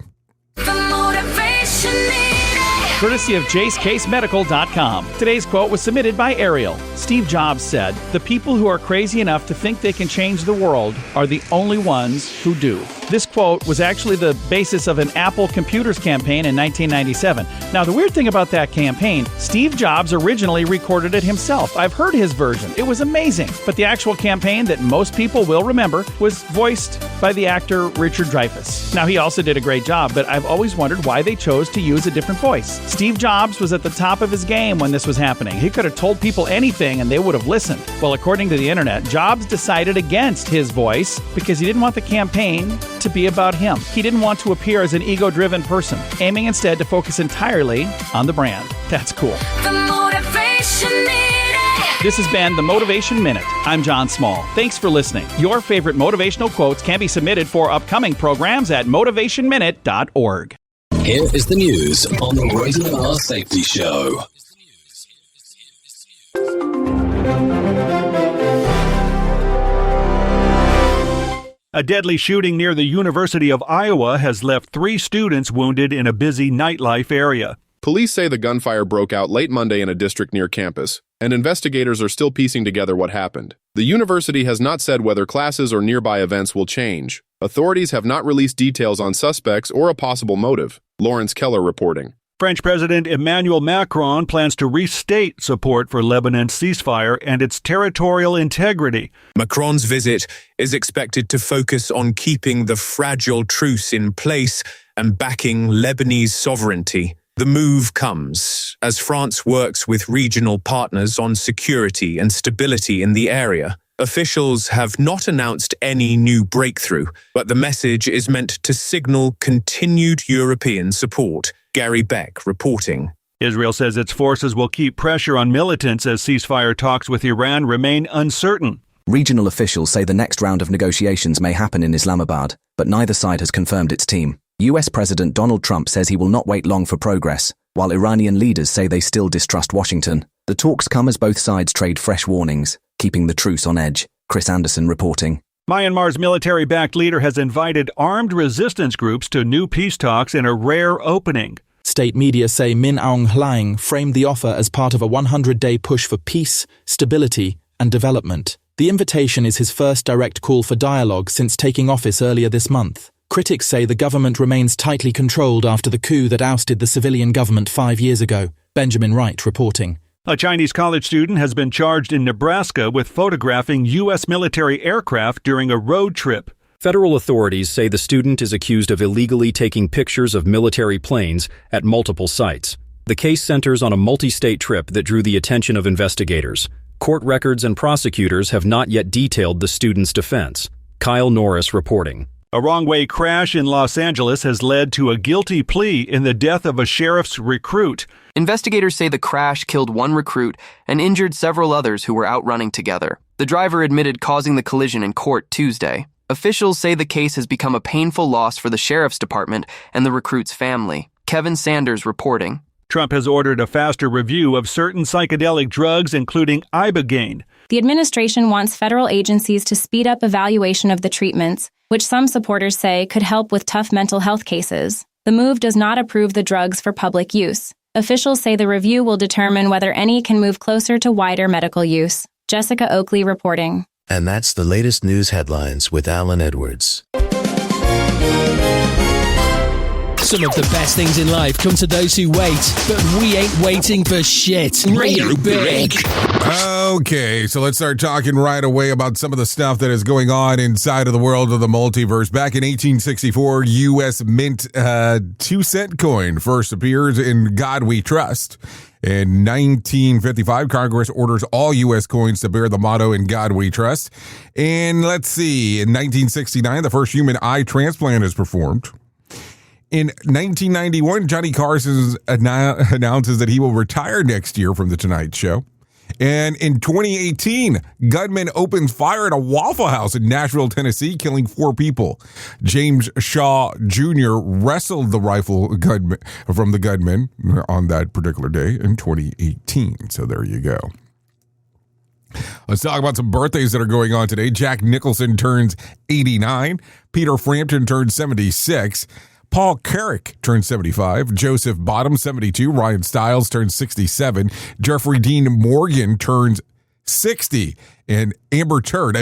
Courtesy of JaceCaseMedical.com. Today's quote was submitted by Ariel. Steve Jobs said, "The people who are crazy enough to think they can change the world are the only ones who do." This quote was actually the basis of an Apple Computers campaign in 1997. Now, the weird thing about that campaign, Steve Jobs originally recorded it himself. I've heard his version. It was amazing. But the actual campaign that most people will remember was voiced by the actor Richard Dreyfuss. Now, he also did a great job, but I've always wondered why they chose to use a different voice. Steve Jobs was at the top of his game when this was happening. He could have told people anything and they would have listened. Well, according to the internet, Jobs decided against his voice because he didn't want the campaign to be about him. He didn't want to appear as an ego-driven person, aiming instead to focus entirely on the brand. That's cool. The Motivation Minute. This has been the Motivation Minute. I'm John Small. Thanks for listening. Your favorite motivational quotes can be submitted for upcoming programs at motivationminute.org. Here is the news on the Rated R Safety Show. A deadly shooting near the University of Iowa has left 3 students wounded in a busy nightlife area. Police say the gunfire broke out late Monday in a district near campus, and investigators are still piecing together what happened. The university has not said whether classes or nearby events will change. Authorities have not released details on suspects or a possible motive. Lawrence Keller reporting. French President Emmanuel Macron plans to restate support for Lebanon's ceasefire and its territorial integrity. Macron's visit is expected to focus on keeping the fragile truce in place and backing Lebanese sovereignty. The move comes as France works with regional partners on security and stability in the area. Officials have not announced any new breakthrough, but the message is meant to signal continued European support. Gary Beck reporting. Israel says its forces will keep pressure on militants as ceasefire talks with Iran remain uncertain. Regional officials say the next round of negotiations may happen in Islamabad, but neither side has confirmed its team. US President Donald Trump says he will not wait long for progress, while Iranian leaders say they still distrust Washington. The talks come as both sides trade fresh warnings, keeping the truce on edge. Chris Anderson reporting. Myanmar's military-backed leader has invited armed resistance groups to new peace talks in a rare opening. State media say Min Aung Hlaing framed the offer as part of a 100-day push for peace, stability, and development. The invitation is his first direct call for dialogue since taking office earlier this month. Critics say the government remains tightly controlled after the coup that ousted the civilian government 5 years ago. Benjamin Wright reporting. A Chinese college student has been charged in Nebraska with photographing U.S. military aircraft during a road trip. Federal authorities say the student is accused of illegally taking pictures of military planes at multiple sites. The case centers on a multi-state trip that drew the attention of investigators. Court records and prosecutors have not yet detailed the student's defense. Kyle Norris reporting. A wrong-way crash in Los Angeles has led to a guilty plea in the death of a sheriff's recruit. Investigators say the crash killed one recruit and injured several others who were out running together. The driver admitted causing the collision in court Tuesday. Officials say the case has become a painful loss for the sheriff's department and the recruit's family. Kevin Sanders reporting. Trump has ordered a faster review of certain psychedelic drugs, including Ibogaine. The administration wants federal agencies to speed up evaluation of the treatments, which some supporters say could help with tough mental health cases. The move does not approve the drugs for public use. Officials say the review will determine whether any can move closer to wider medical use. Jessica Oakley reporting. And that's the latest news headlines with Alan Edwards. Some of the best things in life come to those who wait, but we ain't waiting for shit. Real big. Okay, so let's start talking right away about some of the stuff that is going on inside of the world of the multiverse. Back in 1864, U.S. Mint 2-cent coin first appears in God We Trust. In 1955, Congress orders all U.S. coins to bear the motto In God We Trust. And let's see, in 1969, the first human eye transplant is performed. In 1991, Johnny Carson announces that he will retire next year from The Tonight Show. And in 2018, gunman opens fire at a Waffle House in Nashville, Tennessee, killing 4 people. James Shaw Jr. wrestled the rifle from the gunman on that particular day in 2018. So there you go. Let's talk about some birthdays that are going on today. Jack Nicholson turns 89. Peter Frampton turns 76. Paul Carrick turns 75. Joseph Bottom, 72. Ryan Stiles turns 67. Jeffrey Dean Morgan turns 60. And Amber Heard,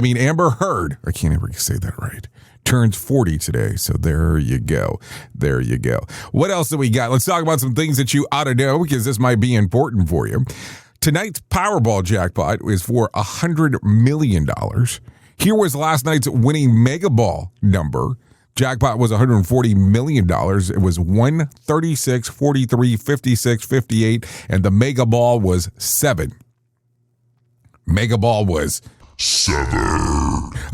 I can't ever say that right, turns 40 today. So there you go. There you go. What else do we got? Let's talk about some things that you ought to know, because this might be important for you. Tonight's Powerball jackpot is for $100 million. Here was last night's winning Mega Ball number. Jackpot was $140 million. It was 1, 36, 43, 56, 58, and the Mega Ball was 7. Mega Ball was 7.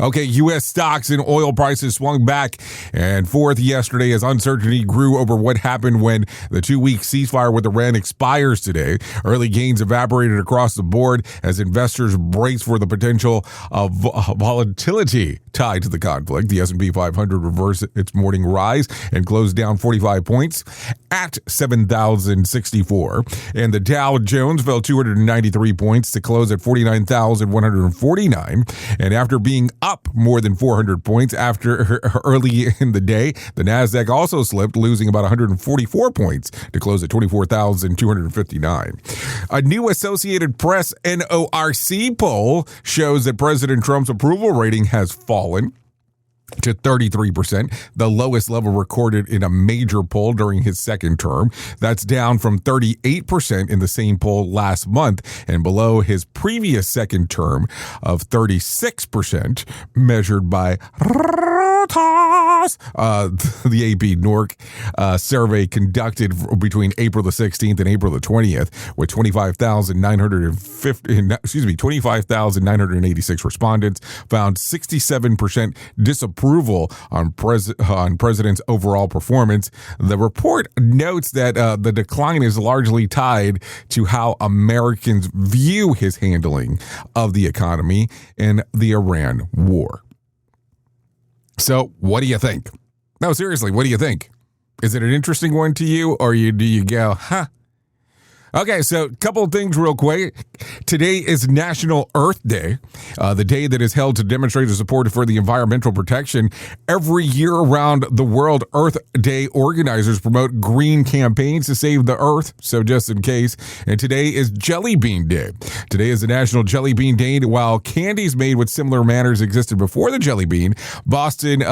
Okay, U.S. stocks and oil prices swung back and forth yesterday as uncertainty grew over what happened when the 2-week ceasefire with Iran expires today. Early gains evaporated across the board as investors brace for the potential of volatility tied to the conflict. The S&P 500 reversed its morning rise and closed down 45 points at 7,064. And the Dow Jones fell 293 points to close at 49,149. And after being up more than 400 points after early in the day, the NASDAQ also slipped, losing about 144 points to close at 24,259. A new Associated Press NORC poll shows that President Trump's approval rating has fallen to 33%, the lowest level recorded in a major poll during his second term. That's down from 38% in the same poll last month and below his previous second term of 36%, measured by the AP NORC survey conducted between April the 16th and April the 20th with 25,986 respondents, found 67% disapproval on president's overall performance. The report notes that the decline is largely tied to how Americans view his handling of the economy and the Iran war. So, what do you think? No, seriously, what do you think? Is it an interesting one to you, or do you go, huh? Okay, so a couple of things real quick. Today is National Earth Day, the day that is held to demonstrate the support for the environmental protection. Every year around the world, Earth Day organizers promote green campaigns to save the Earth, so just in case. And today is Jelly Bean Day. Today is the National Jelly Bean Day. While candies made with similar manners existed before the jelly bean, Boston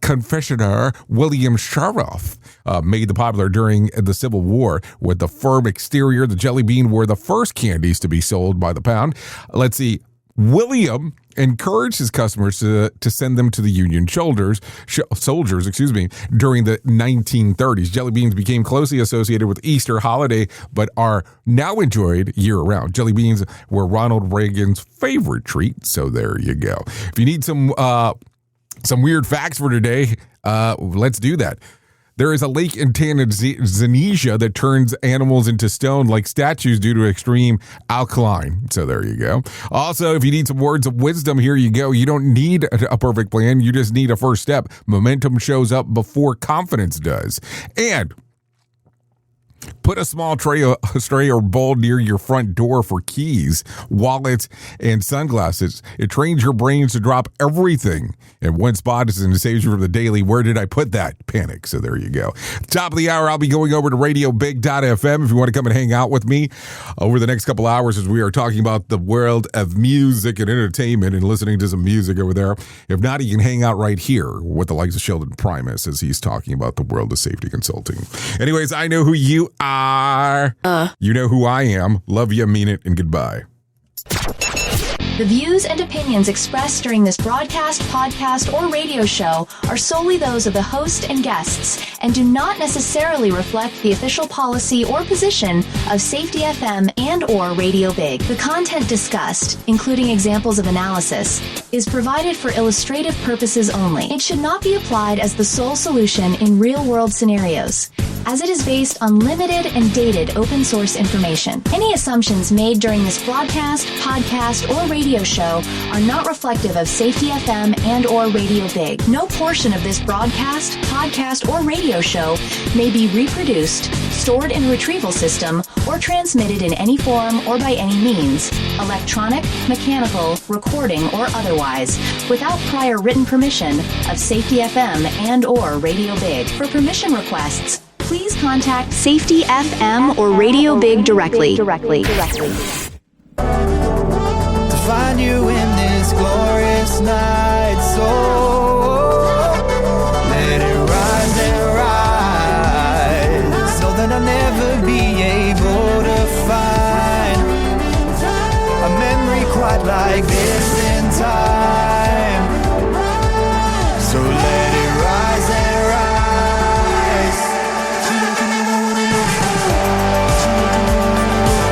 confectioner William Sharroff made the popular during the Civil War. With the firm exterior, the jelly bean were the first candies to be sold by the pound. Let's see. William encouraged his customers to send them to the Union soldiers, during the 1930s. Jelly beans became closely associated with Easter holiday, but are now enjoyed year-round. Jelly beans were Ronald Reagan's favorite treat, so there you go. If you need some weird facts for today, let's do that. There is a lake in Tanzania that turns animals into stone like statues due to extreme alkaline. So there you go. Also, if you need some words of wisdom, here you go. You don't need a perfect plan. You just need a first step. Momentum shows up before confidence does. And put a small tray or bowl near your front door for keys, wallets, and sunglasses. It trains your brains to drop everything in one spot and it saves you from the daily, where did I put that? Panic. So there you go. Top of the hour, I'll be going over to RadioBig.fm if you want to come and hang out with me over the next couple hours as we are talking about the world of music and entertainment and listening to some music over there. If not, you can hang out right here with the likes of Sheldon Primus as he's talking about the world of safety consulting. Anyways, I know who you are. You know who I am. Love you, mean it, and goodbye. The views and opinions expressed during this broadcast, podcast, or radio show are solely those of the host and guests and do not necessarily reflect the official policy or position of Safety FM and or Radio Big. The content discussed, including examples of analysis, is provided for illustrative purposes only. It should not be applied as the sole solution in real-world scenarios. as it is based on limited and dated open source information. Any assumptions made during this broadcast, podcast, or radio show are not reflective of Safety FM and or Radio Big. No portion of this broadcast, podcast, or radio show may be reproduced, stored in a retrieval system, or transmitted in any form or by any means, electronic, mechanical, recording, or otherwise, without prior written permission of Safety FM and or Radio Big. For permission requests, please contact Safety FM or Radio Big directly. To find you in this glorious night, so